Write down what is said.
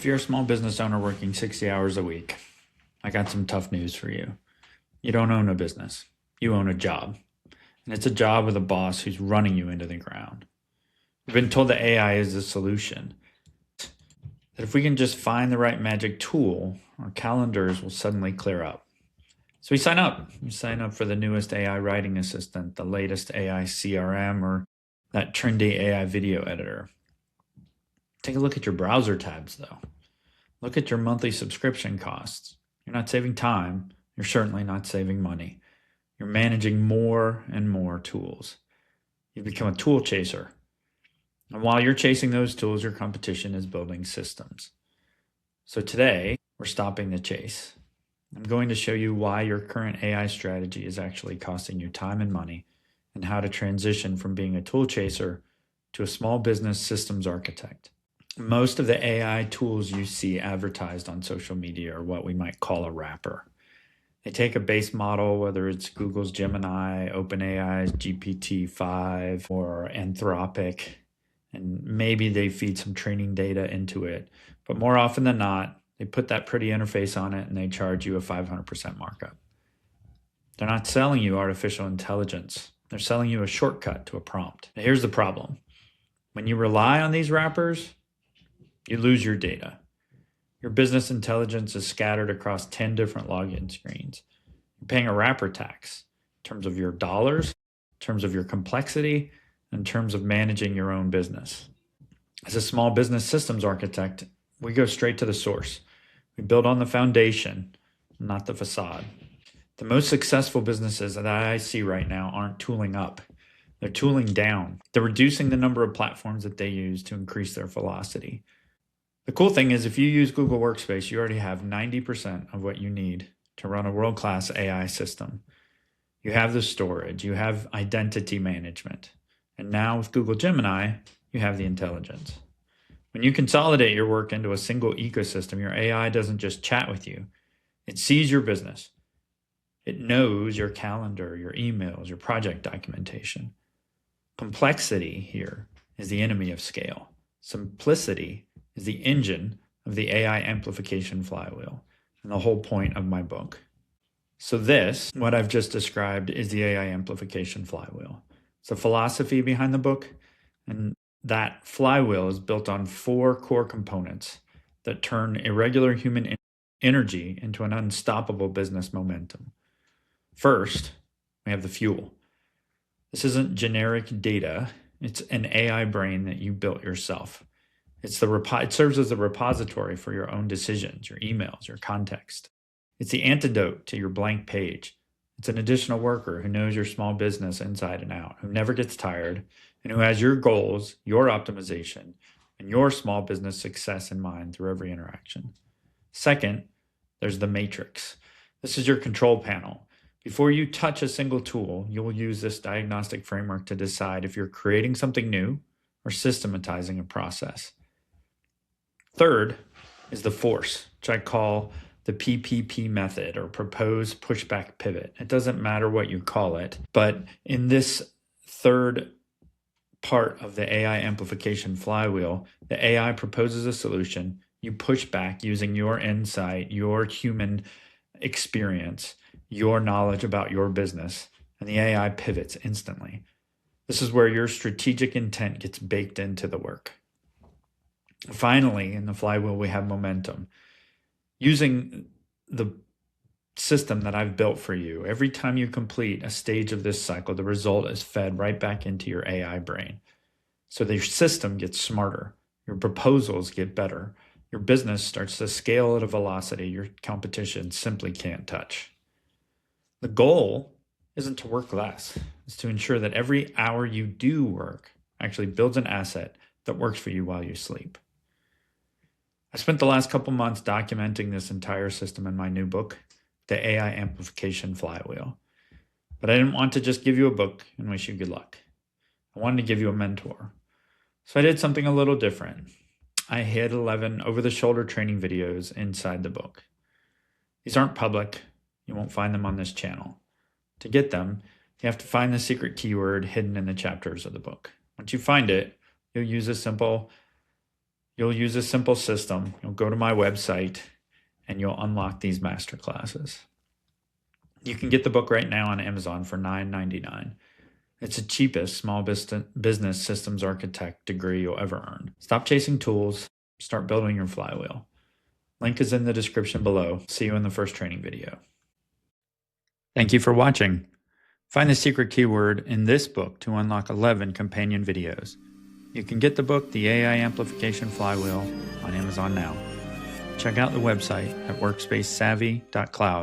If you're a small business owner working 60 hours a week, I got some tough news for you. You don't own a business. You own a job. And it's a job with a boss who's running you into the ground. We've been told that AI is the solution. That if we can just find the right magic tool, our calendars will suddenly clear up. So we sign up. We sign up for the newest AI writing assistant, the latest AI CRM, or that trendy AI video editor. Take a look at your browser tabs, though. Look at your monthly subscription costs. You're not saving time. You're certainly not saving money. You're managing more and more tools. You've become a tool chaser. And while you're chasing those tools, your competition is building systems. So today, we're stopping the chase. I'm going to show you why your current AI strategy is actually costing you time and money, and how to transition from being a tool chaser to a small business systems architect. Most of the AI tools you see advertised on social media are what we might call a wrapper. They take a base model, whether it's Google's Gemini, OpenAI's GPT-4, or Anthropic, and maybe they feed some training data into it. But more often than not, they put that pretty interface on it and they charge you a 500% markup. They're not selling you artificial intelligence. They're selling you a shortcut to a prompt. Now, here's the problem. When you rely on these wrappers, you lose your data. Your business intelligence is scattered across 10 different login screens. You're paying a wrapper tax in terms of your dollars, in terms of your complexity, in terms of managing your own business. As a small business systems architect, we go straight to the source. We build on the foundation, not the facade. The most successful businesses that I see right now aren't tooling up. They're tooling down. They're reducing the number of platforms that they use to increase their velocity. The cool thing is, if you use Google Workspace, you already have 90% of what you need to run a world-class AI system. You have the storage, you have identity management, and now with Google Gemini, you have the intelligence. When you consolidate your work into a single ecosystem, your AI doesn't just chat with you. It sees your business. It knows your calendar, your emails, your project documentation. Complexity here is the enemy of scale. Simplicity is the engine of the AI Amplification Flywheel, and the whole point of my book. So this, what I've just described, is the AI Amplification Flywheel. It's the philosophy behind the book, and that flywheel is built on 4 core components that turn irregular human energy into an unstoppable business momentum. First, we have the fuel. This isn't generic data. It's an AI brain that you built yourself. It serves as the repository for your own decisions, your emails, your context. It's the antidote to your blank page. It's an additional worker who knows your small business inside and out, who never gets tired, and who has your goals, your optimization, and your small business success in mind through every interaction. Second, there's the matrix. This is your control panel. Before you touch a single tool, you will use this diagnostic framework to decide if you're creating something new or systematizing a process. Third is the force, which I call the PPP method, or propose, pushback, pivot. It doesn't matter what you call it, but in this third part of the AI amplification flywheel, the AI proposes a solution, you push back using your insight, your human experience, your knowledge about your business, and the AI pivots instantly. This is where your strategic intent gets baked into the work. Finally, in the flywheel, we have momentum. Using the system that I've built for you, every time you complete a stage of this cycle, the result is fed right back into your AI brain. So your system gets smarter, your proposals get better, your business starts to scale at a velocity your competition simply can't touch. The goal isn't to work less. It's to ensure that every hour you do work actually builds an asset that works for you while you sleep. I spent the last couple months documenting this entire system in my new book, The AI Amplification Flywheel. But I didn't want to just give you a book and wish you good luck. I wanted to give you a mentor. So I did something a little different. I hid 11 over-the-shoulder training videos inside the book. These aren't public. You won't find them on this channel. To get them, you have to find the secret keyword hidden in the chapters of the book. Once you find it, you'll use a simple You'll use a simple system. You'll go to my website and you'll unlock these masterclasses. You can get the book right now on Amazon for $9.99. It's the cheapest small business systems architect degree you'll ever earn. Stop chasing tools. Start building your flywheel. Link is in the description below. See you in the first training video. Thank you for watching. Find the secret keyword in this book to unlock 11 companion videos. You can get the book, The AI Amplification Flywheel, on Amazon now. Check out the website at workspacesavvy.cloud.